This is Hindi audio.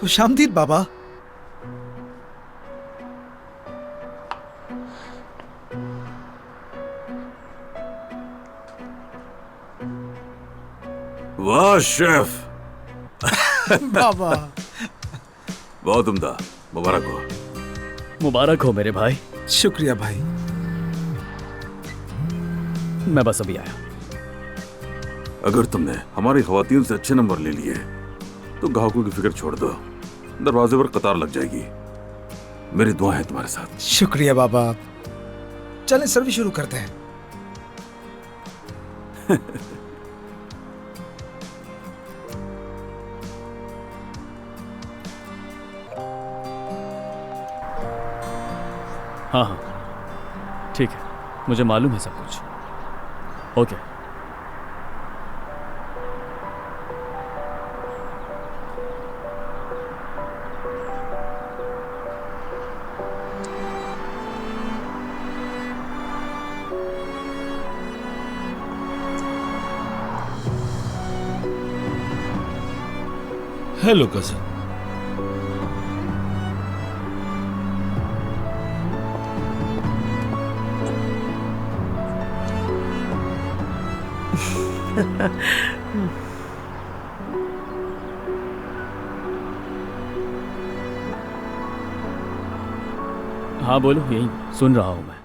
खुशामदीद बाबा। वाह शेफ। बाबा बहुत उम्दा, मुबारक हो। मुबारक हो मेरे भाई। शुक्रिया भाई। मैं बस अभी आया। अगर तुमने हमारी खवातीन से अच्छे नंबर ले लिए तो ग्राहकों की फिक्र छोड़ दो, दरवाजे पर कतार लग जाएगी। मेरी दुआ है तुम्हारे साथ। शुक्रिया बाबा। चलें सर्विस शुरू करते हैं। हाँ हाँ ठीक है, मुझे मालूम है सब कुछ। ओके। Hello cousin. हाँ बोलो, यही सुन रहा हूँ मैं।